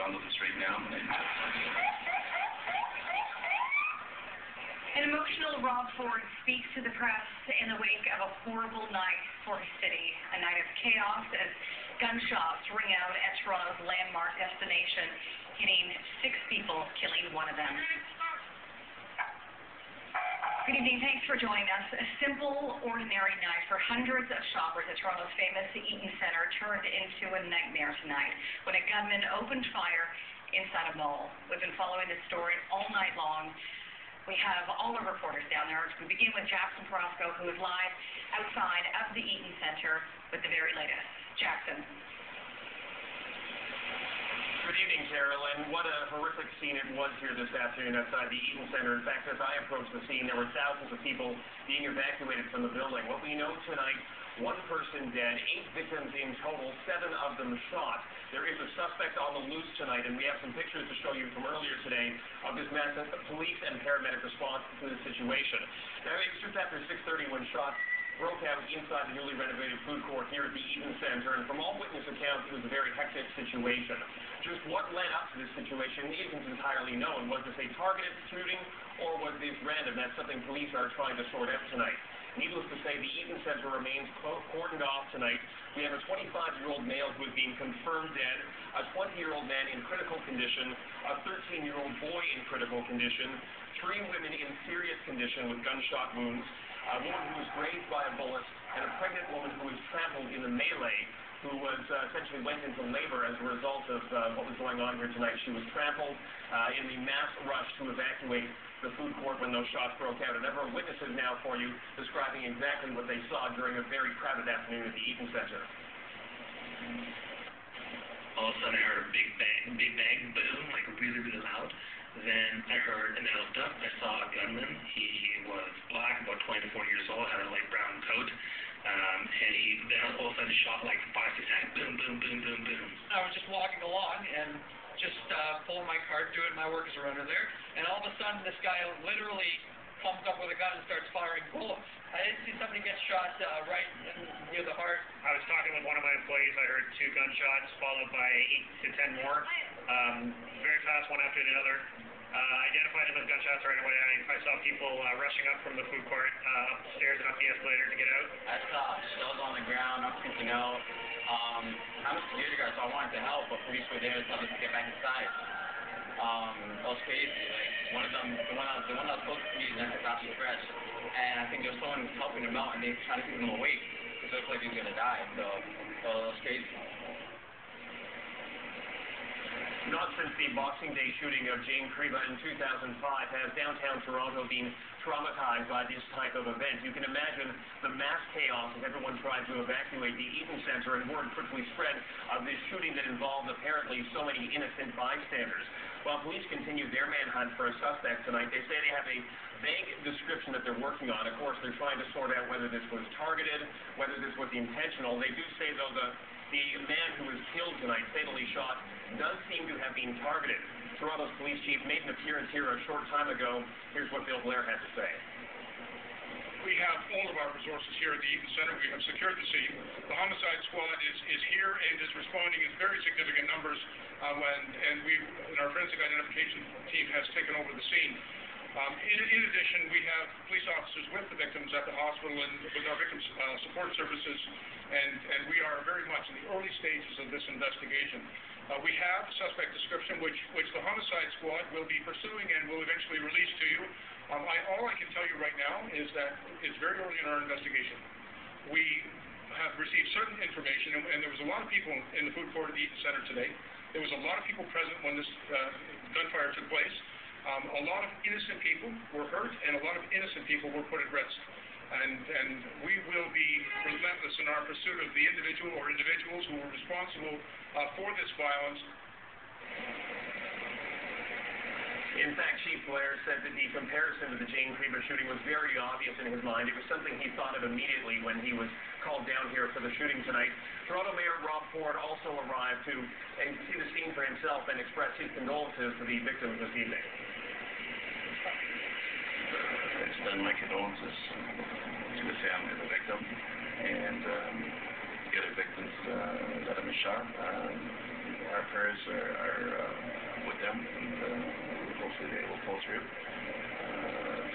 onto the street now. An emotional Rob Ford speaks to the press in the wake of a horrible night for his city. A night of chaos as gunshots ring out at Toronto's landmark destination, hitting 6 people, killing 1 of them. Good evening. Thanks for joining us. A simple, ordinary night for hundreds of shoppers at Toronto's famous Eaton Centre turned into a nightmare tonight when a gunman opened fire inside a mall. We've been following this story all night long. We have all our reporters down there. We begin with Jackson Porosco, who is live outside of the Eaton Centre with the very latest. Jackson. Good evening, Carolyn. What a horrific scene it was here this afternoon outside the Eaton Centre. In fact, as I approached the scene, there were thousands of people being evacuated from the building. What we know tonight, 1 person dead, 8 victims in total, 7 of them shot. There is a suspect on the loose tonight, and we have some pictures to show you from earlier today of this massive police and paramedic response to the situation. Now, it was just after 6:30 when shots broke out inside the newly renovated food court here at the Eaton Centre, and from all witness accounts, it was a very hectic situation. Just what led up to this situation isn't entirely known. Was this a targeted shooting, or was this random? That's something police are trying to sort out tonight. Needless to say, the Eaton Centre remains cordoned off tonight. We have a 25-year-old male who is being confirmed dead, a 20-year-old man in critical condition, a 13-year-old boy in critical condition, 3 women in serious condition with gunshot wounds, a woman who was grazed by a bullet, and a pregnant woman who was trampled in the melee, who was essentially went into labor as a result of what was going on here tonight. She was trampled in the mass rush to evacuate the food court when those shots broke out. And there are witnesses now for you describing exactly what they saw during a very crowded afternoon at the Eaton Centre. All of a sudden I heard a big bang, boom, like really, really loud. Then I heard, and I looked up, I saw a gunman. He was black, about 24 years old, had a light brown coat. And he then all of a sudden shot like 5, 6 times, boom, boom, boom, boom, boom. I was just walking along and just pulling my cart, doing my work as a runner there, and all of a sudden this guy literally comes up with a gun and starts firing bullets. I didn't see somebody get shot right near the heart. I was talking with one of my employees. I heard 2 gunshots followed by 8 to 10 more, very fast, one after another. Identified them as gunshots right away. I saw people rushing up from the food court, up the stairs and up the escalator to get out. I saw shells on the ground. I'm freaking out. I'm a security guard, so I wanted to help, but police were there to tell us to get back inside. It was crazy. Like the one that was close to me, that's actually fresh. And I think there was someone helping him out, and they trying to keep him awake because it looked like he was gonna die. So it was crazy. Not since the Boxing Day shooting of Jane Kriba in 2005 has downtown Toronto been traumatized by this type of event. You can imagine the mass chaos as everyone tried to evacuate the Eaton Centre, and word quickly spread of this shooting that involved apparently so many innocent bystanders. While police continue their manhunt for a suspect tonight, they say they have a vague description that they're working on. Of course, they're trying to sort out whether this was targeted, whether this was intentional. They do say, though, the man who was killed tonight, fatally shot, does seem to have been targeted. Toronto's police chief made an appearance here a short time ago. Here's what Bill Blair had to say. We have all of our resources here at the Eaton Centre. We have secured the scene. The homicide squad is here and is responding in very significant numbers, and our forensic identification team has taken over the scene. In addition, we have police officers with the victims at the hospital and with our victim support services, and we are very much in the early stages of this investigation. We have suspect description, which the homicide squad will be pursuing and will eventually release to you. All I can tell you right now is that it's very early in our investigation. We have received certain information, and there was a lot of people in the food court at the Eaton Centre today. There was a lot of people present when this gunfire took place. A lot of innocent people were hurt, and a lot of innocent people were put at risk. And we will be relentless in our pursuit of the individual or individuals who were responsible for this violence. In fact, Chief Blair said that the comparison to the Jane Kriba shooting was very obvious in his mind. It was something he thought of immediately when he was called down here for the shooting tonight. Toronto Mayor Rob Ford also arrived to see the scene for himself and express his condolences to the victims this evening. Extend my condolences to the family of the victim and the other victims that have been shot. our prayers are with them, and hopefully they will pull through.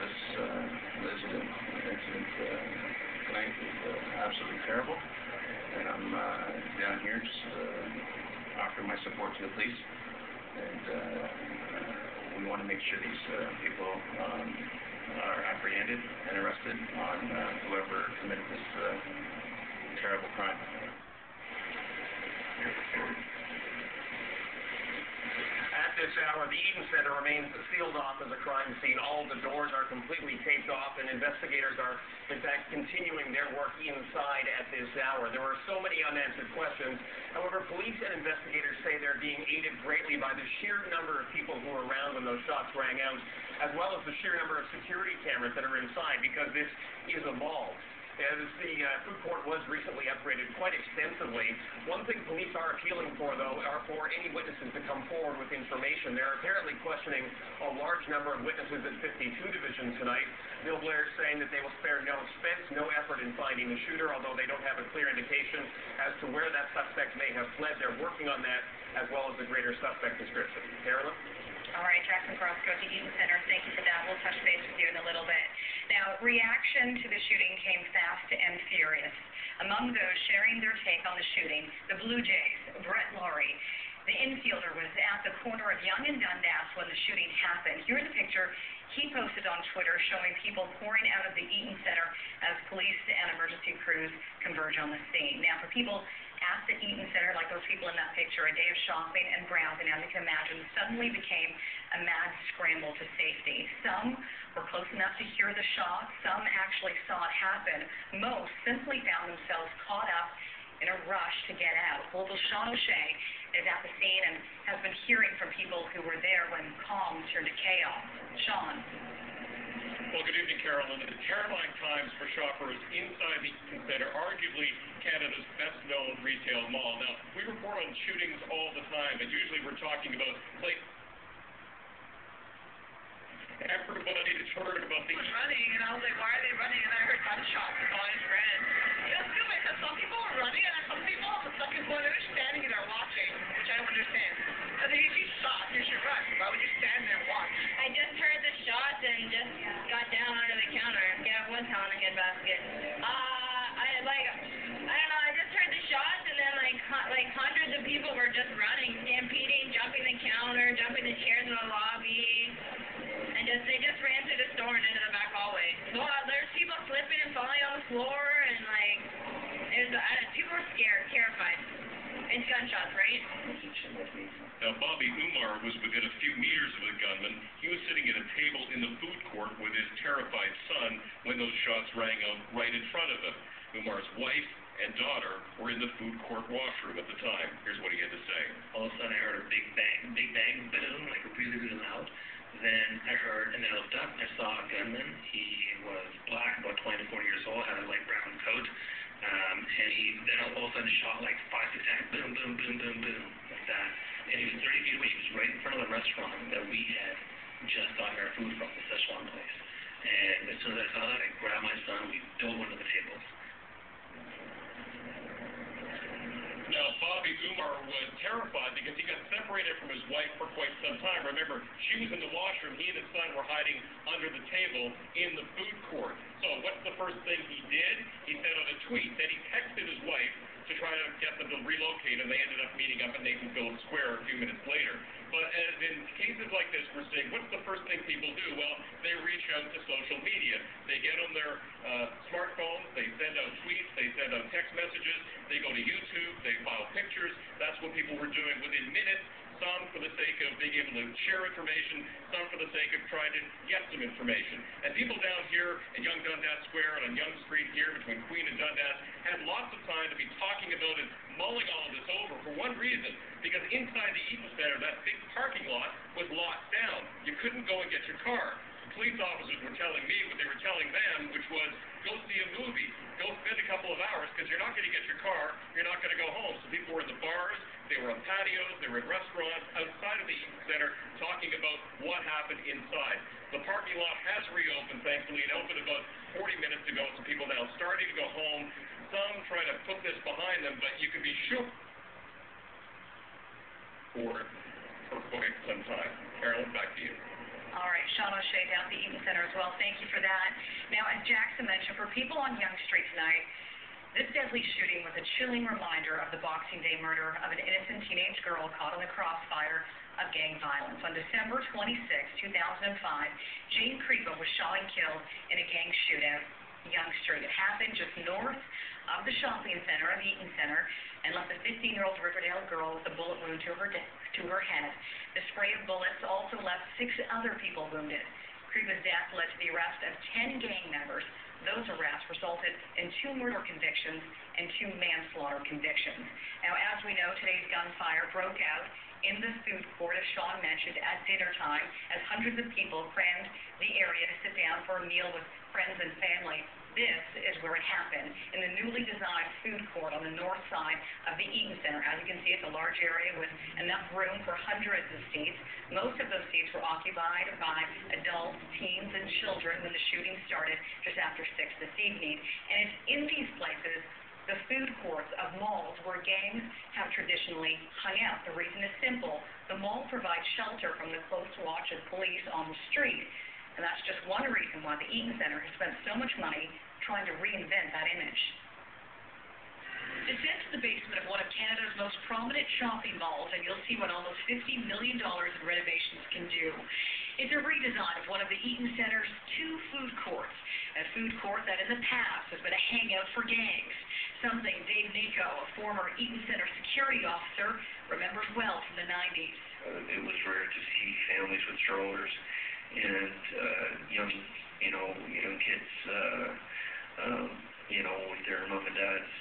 This incident tonight is absolutely terrible, and I'm down here just offering my support to the police, and we want to make sure these people are apprehended and arrested on whoever committed this terrible crime. At this hour, the Eaton Center remains sealed off as a crime scene. All the doors are completely taped off, and investigators are, in fact, continuing their work inside at this hour. There are so many unanswered questions. However, police and investigators say they're being aided greatly by the sheer number of people who were around when those shots rang out, as well as the sheer number of security cameras that are inside, because this is a mall. As the food court was recently upgraded quite extensively. One thing police are appealing for, though, are for any witnesses to come forward with information. They're apparently questioning a large number of witnesses at 52 Division tonight. Bill Blair is saying that they will spare no expense, no effort in finding the shooter, although they don't have a clear indication as to where that suspect may have fled. They're working on that, as well as the greater suspect description. Carolyn? All right, Jackson Cross, go to Eaton Center. Thank you for that. We'll touch base with you in a little bit. Now, reaction to the shooting came fast and furious. Among those sharing their take on the shooting, the Blue Jays, Brett Laurie. The infielder was at the corner of Yonge and Dundas when the shooting happened. Here's a picture he posted on Twitter showing people pouring out of the Eaton Center as police and emergency crews converge on the scene. Now, for people at the Eaton Center, like those people in that picture, a day of shopping and browsing, as you can imagine, suddenly became a mad scramble to safety. Some were close enough to hear the shot. Some actually saw it happen. Most simply found themselves caught up in a rush to get out. Global Sean O'Shea is at the scene and has been hearing from people who were there when calm turned to chaos. Sean. Well, good evening, Carolyn. It's terrifying times for shoppers inside the Eaton Center, arguably Canada's best-known retail mall. Now, we report on shootings all the time, and usually we're talking about everybody has heard about the running, and I was like, why are they running? And I heard gunshots, and I just ran. That's good, because some people were running, and some people on the second floor, they were standing there watching, which I don't understand. Because if you see shots, you should run. Why would you stand there and watch? I just heard the shots and just got down under the counter. Yeah, one pound in a basket. I don't know, I just heard the shots, and then like hundreds of people were just running, stampeding, jumping the counter, jumping the chairs in the lobby. And they just ran through the store and into the back hallway. Well, there's people slipping and falling on the floor, and people were scared, terrified. It's gunshots, right? Now, Bobby Umar was within a few meters of the gunman. He was sitting at a table in the food court with his terrified son when those shots rang out right in front of him. Umar's wife and daughter were in the food court washroom at the time. Here's what he had to say. All of a sudden I heard a big bang boom, like really, really loud. Then I heard, and then I looked up and I saw a gunman. He was black, about 24 years old, had a light brown coat. And he then all of a sudden shot like 5 to 10, boom, boom, boom, boom, boom, like that. And he was 30 feet away. He was right in front of the restaurant that we had just gotten our food from, the Szechuan place. And as soon as I saw that, I grabbed my son, we dove under the tables. Now, Bobby Umar was terrified because he got separated from his wife for quite some time. Remember, she was in the washroom. He and his son were hiding under the table in the food court. So what's the first thing he did? He sent out a tweet. Then he texted his wife to try to get them to relocate, and they ended up meeting up at Nathan Phillips Square a few minutes later. But as in cases like this, we're saying, what's the first thing people do? Well, they reach out to social media. They get on their smartphones, they send out tweets, they send out text messages, they go to YouTube, they file pictures. That's what people were doing within minutes, some for the sake of being able to share information, some for the sake of trying to get some information. And people down here at Yonge Dundas Square and on Yonge Street here between Queen and Dundas had lots of time to be talking about and mulling all of this over for one reason, because inside the Eaton Center, that big parking lot was locked down. You couldn't go and get your car. Police officers were telling me what they were telling them, which was, go see a movie, go spend a couple of hours, because you're not going to get your car, you're not going to go home. So people were in the bars, they were on patios, they were in restaurants outside of the Eaton Center talking about what happened inside. The parking lot has reopened, thankfully. It opened about 40 minutes ago, so people now starting to go home. Some try to put this behind them, but you can be sure for quite some time. Carolyn, back to you. All right, Sean O'Shea down at the Eaton Center as well. Thank you for that. Now, as Jackson mentioned, for people on Yonge Street tonight, this deadly shooting was a chilling reminder of the Boxing Day murder of an innocent teenage girl caught in the crossfire of gang violence. On December 26, 2005, Jane Kripa was shot and killed in a gang shootout in Yonge Street. It happened just north of the shopping center of Eaton Center and left a 15-year-old Riverdale girl with a bullet wound to her head. The spray of bullets also left 6 other people wounded. Kripa's death led to the arrest of 10 gang members. Those arrests resulted in 2 murder convictions and 2 manslaughter convictions. Now, as we know, today's gunfire broke out in the food court, as Sean mentioned, at dinner time, as hundreds of people crammed the area to sit down for a meal with friends and family. This is where it happened, in the newly designed food court on the north side of the Eaton Center. As you can see, it's a large area with enough room for hundreds of seats. Most of those seats were occupied by adults, teens, and children when the shooting started just after 6 this evening. And it's in these places, the food courts of malls, where gangs have traditionally hung out. The reason is simple. The mall provides shelter from the close watch of police on the street. And that's just one reason why the Eaton Center has spent so much money trying to reinvent that image. Descend to the basement of one of Canada's most prominent shopping malls, and you'll see what almost $50 million in renovations can do. It's a redesign of one of the Eaton Center's 2 food courts, a food court that in the past has been a hangout for gangs, something Shootings.Nako, a former Eaton Center security officer, remembers well from the 90s. It was rare to see families with strollers and young kids, with their mom and dads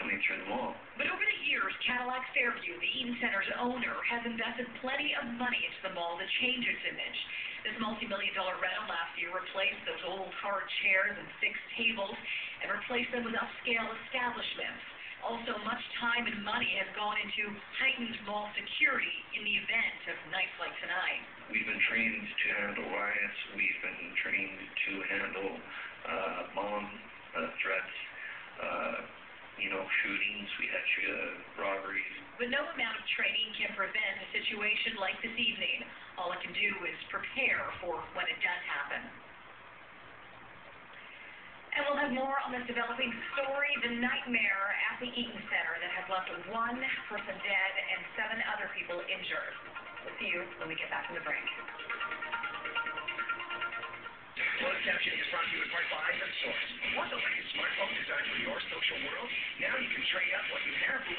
coming through the mall. But over the years, Cadillac Fairview, the Eaton Center's owner, has invested plenty of money into the mall to change its image. This multi-million-dollar rental last year replaced those old hard chairs and fixed tables and replaced them with upscale establishments. Also, much time and money has gone into heightened mall security in the event of nights like tonight. We've been trained to handle riots. We've been trained to handle bomb threats, shootings. We had robberies. But no amount of training can prevent a situation like this evening. All it can do is prepare for when it does happen. And we'll have more on this developing story, the nightmare at the Eaton Center that has left 1 person dead and 7 other people injured. We'll see you when we get back from the break. Closed captioning is brought to you in part by The Source. Want the latest smartphone designed for your social world? Now you can